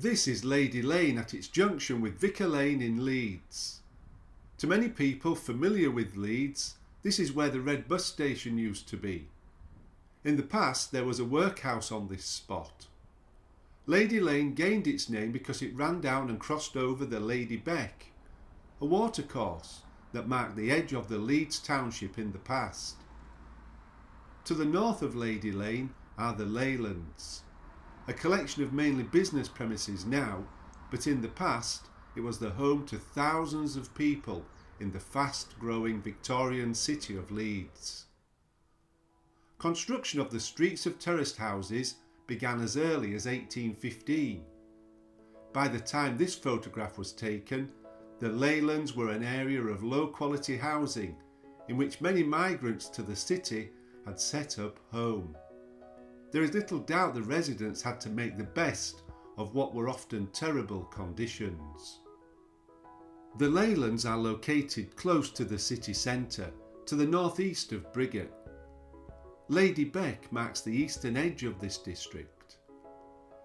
This is Lady Lane at its junction with Vicar Lane in Leeds. To many people familiar with Leeds, this is where the Red Bus Station used to be. In the past there was a workhouse on this spot. Lady Lane gained its name because it ran down and crossed over the Lady Beck, a watercourse that marked the edge of the Leeds township in the past. To the north of Lady Lane are the Leylands, a collection of mainly business premises now, but in the past it was the home to thousands of people in the fast-growing Victorian city of Leeds. Construction of the streets of terraced houses began as early as 1815. By the time this photograph was taken, the Leylands were an area of low-quality housing in which many migrants to the city had set up home. There is little doubt the residents had to make the best of what were often terrible conditions. The Leylands are located close to the city centre, to the northeast of Brighton. Lady Beck marks the eastern edge of this district.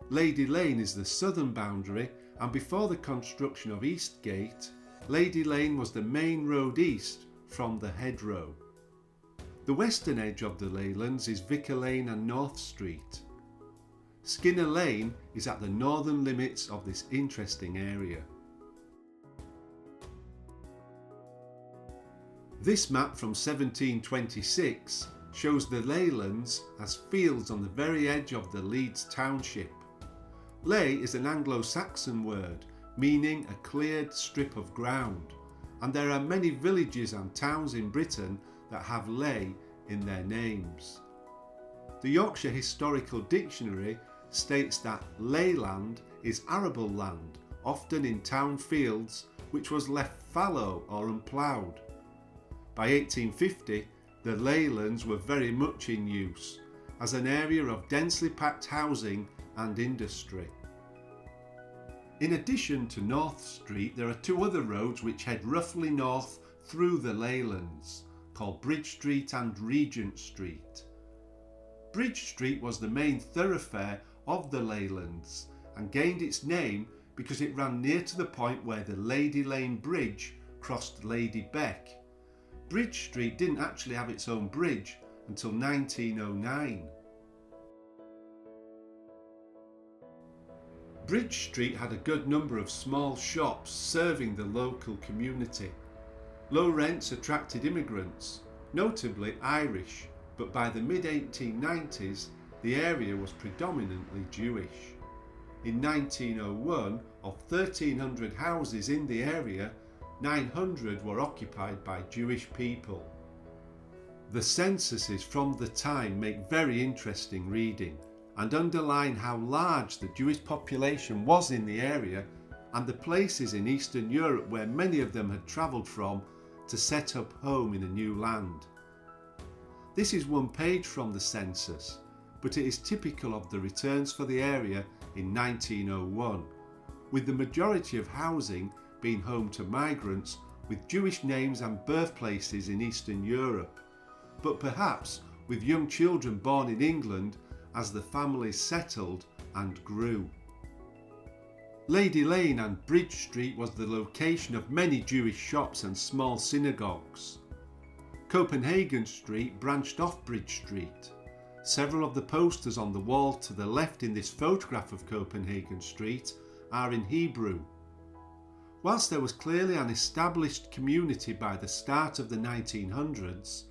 Lady Lane is the southern boundary, and before the construction of Eastgate, Lady Lane was the main road east from the Hedgerow. The western edge of the Leylands is Vicar Lane and North Street. Skinner Lane is at the northern limits of this interesting area. This map from 1726 shows the Leylands as fields on the very edge of the Leeds township. Ley is an Anglo-Saxon word meaning a cleared strip of ground, and there are many villages and towns in Britain that have Ley in their names. The Yorkshire Historical Dictionary states that Leyland is arable land, often in town fields, which was left fallow or unploughed. By 1850, the Leylands were very much in use as an area of densely packed housing and industry. In addition to North Street, there are two other roads which head roughly north through the Leylands, called Bridge Street and Regent Street. Bridge Street was the main thoroughfare of the Leylands and gained its name because it ran near to the point where the Lady Lane Bridge crossed Lady Beck. Bridge Street didn't actually have its own bridge until 1909. Bridge Street had a good number of small shops serving the local community. Low rents attracted immigrants, notably Irish, but by the mid-1890s the area was predominantly Jewish. In 1901, of 1,300 houses in the area, 900 were occupied by Jewish people. The censuses from the time make very interesting reading and underline how large the Jewish population was in the area and the places in Eastern Europe where many of them had travelled from to set up home in a new land. This is one page from the census, but it is typical of the returns for the area in 1901, with the majority of housing being home to migrants with Jewish names and birthplaces in Eastern Europe, but perhaps with young children born in England as the families settled and grew. Lady Lane and Bridge Street was the location of many Jewish shops and small synagogues. Copenhagen Street branched off Bridge Street. Several of the posters on the wall to the left in this photograph of Copenhagen Street are in Hebrew. Whilst there was clearly an established community by the start of the 1900s,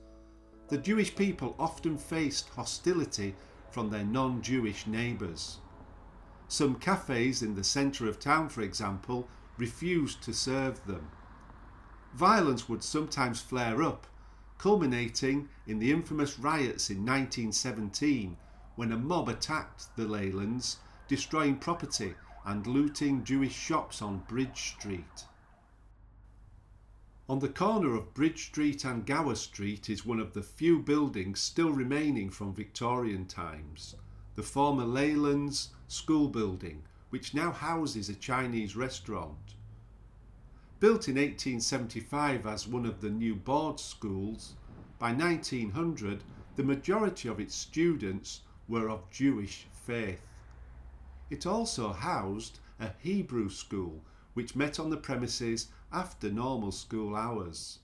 the Jewish people often faced hostility from their non-Jewish neighbours. Some cafes in the centre of town, for example, refused to serve them. Violence would sometimes flare up, culminating in the infamous riots in 1917 when a mob attacked the Leylands, destroying property and looting Jewish shops on Bridge Street. On the corner of Bridge Street and Gower Street is one of the few buildings still remaining from Victorian times, the former Leylands School building, which now houses a Chinese restaurant. Built in 1875 as one of the new board schools, by 1900 the majority of its students were of Jewish faith. It also housed a Hebrew school which met on the premises after normal school hours.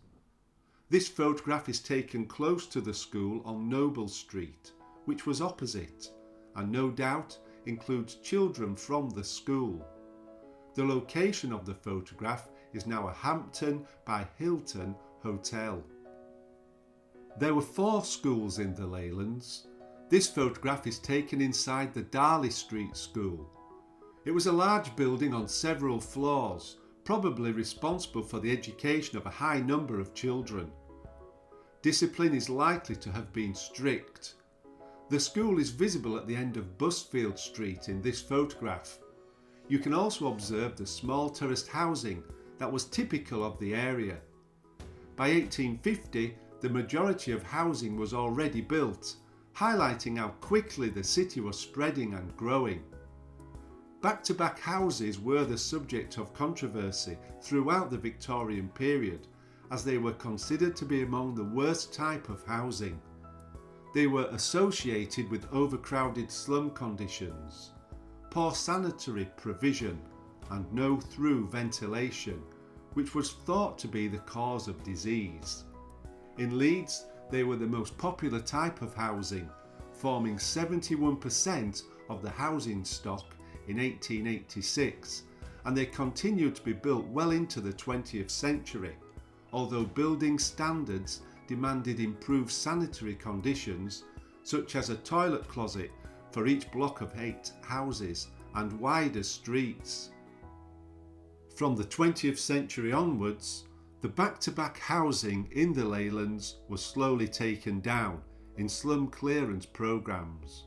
This photograph is taken close to the school on Noble Street, which was opposite, and no doubt includes children from the school. The location of the photograph is now a Hampton by Hilton hotel. There were 4 schools in the Leylands. This photograph is taken inside the Darley Street School. It was a large building on several floors, probably responsible for the education of a high number of children. Discipline is likely to have been strict. The school is visible at the end of Busfield Street in this photograph. You can also observe the small terraced housing that was typical of the area. By 1850, the majority of housing was already built, highlighting how quickly the city was spreading and growing. Back-to-back houses were the subject of controversy throughout the Victorian period, as they were considered to be among the worst type of housing. They were associated with overcrowded slum conditions, poor sanitary provision, and no through ventilation, which was thought to be the cause of disease. In Leeds, they were the most popular type of housing, forming 71% of the housing stock in 1886, and they continued to be built well into the 20th century, although building standards demanded improved sanitary conditions, such as a toilet closet for each block of 8 houses and wider streets. From the 20th century onwards, the back-to-back housing in the Leylands was slowly taken down in slum clearance programmes.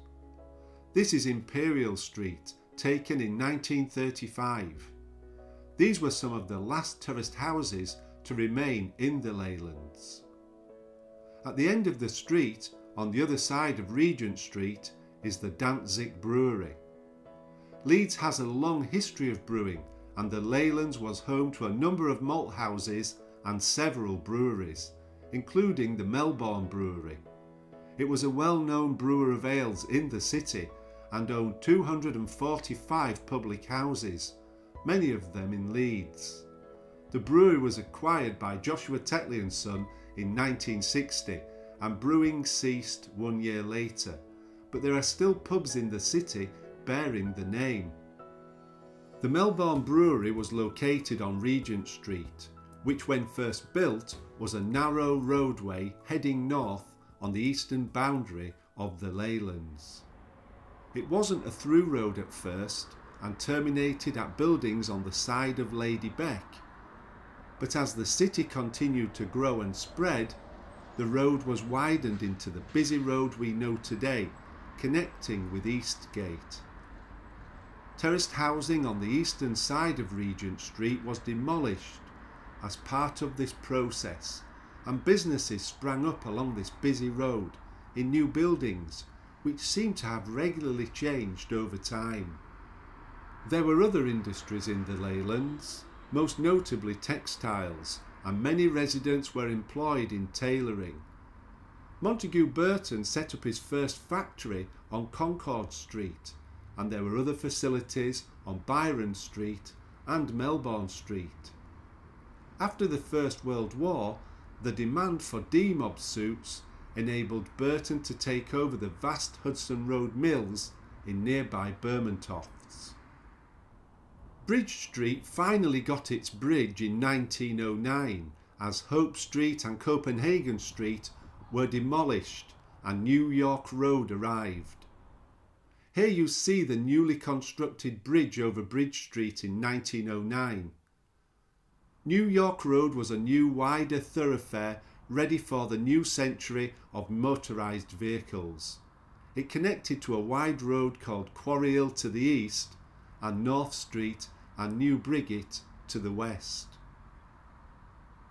This is Imperial Street, taken in 1935. These were some of the last terraced houses to remain in the Leylands. At the end of the street, on the other side of Regent Street, is the Danzig Brewery. Leeds has a long history of brewing, and the Leylands was home to a number of malt houses and several breweries, including the Melbourne Brewery. It was a well-known brewer of ales in the city and owned 245 public houses, many of them in Leeds. The brewery was acquired by Joshua Tetley & Son in 1960, and brewing ceased 1 year later, but there are still pubs in the city bearing the name. The Melbourne Brewery was located on Regent Street, which when first built was a narrow roadway heading north on the eastern boundary of the Leylands. It wasn't a through road at first and terminated at buildings on the side of Lady Beck, but as the city continued to grow and spread, the road was widened into the busy road we know today, connecting with Eastgate. Terraced housing on the eastern side of Regent Street was demolished as part of this process, and businesses sprang up along this busy road in new buildings which seem to have regularly changed over time. There were other industries in the Leylands, most notably textiles, and many residents were employed in tailoring. Montague Burton set up his first factory on Concord Street, and there were other facilities on Byron Street and Melbourne Street. After the First World War, the demand for D-mob suits enabled Burton to take over the vast Hudson Road mills in nearby Bermontofts. Bridge Street finally got its bridge in 1909 as Hope Street and Copenhagen Street were demolished and New York Road arrived. Here you see the newly constructed bridge over Bridge Street in 1909. New York Road was a new wider thoroughfare ready for the new century of motorised vehicles. It connected to a wide road called Quarry Hill to the east and North Street and New Briggate to the west.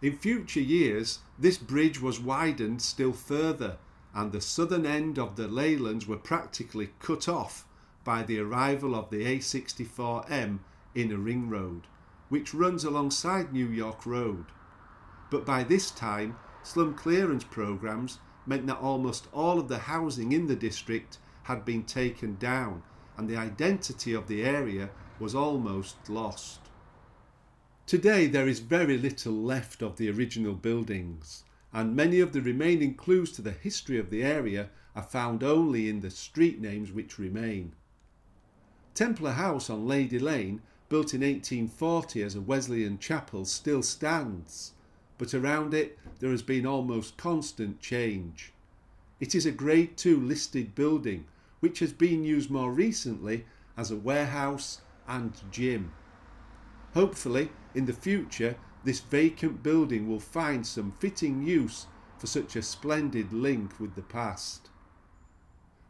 In future years, this bridge was widened still further, and the southern end of the Leylands were practically cut off by the arrival of the A64M Inner Ring Road, which runs alongside New York Road. But by this time, slum clearance programmes meant that almost all of the housing in the district had been taken down, and the identity of the area was almost lost. Today there is very little left of the original buildings, and many of the remaining clues to the history of the area are found only in the street names which remain. Templar House on Lady Lane, built in 1840 as a Wesleyan chapel, still stands, but around it there has been almost constant change. It is a Grade 2 listed building which has been used more recently as a warehouse and gym. Hopefully, in the future, this vacant building will find some fitting use for such a splendid link with the past.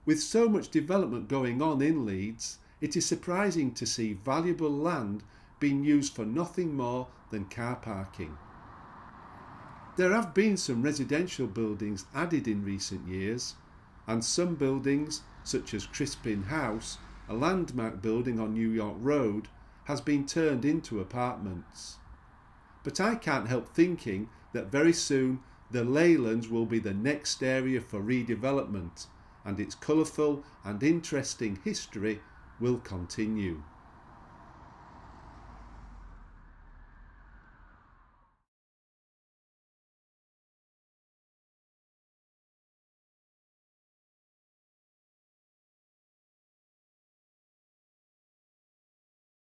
With so much development going on in Leeds, it is surprising to see valuable land being used for nothing more than car parking. There have been some residential buildings added in recent years, and some buildings, such as Crispin House, a landmark building on New York Road, has been turned into apartments. But I can't help thinking that very soon the Leylands will be the next area for redevelopment, and its colourful and interesting history will continue.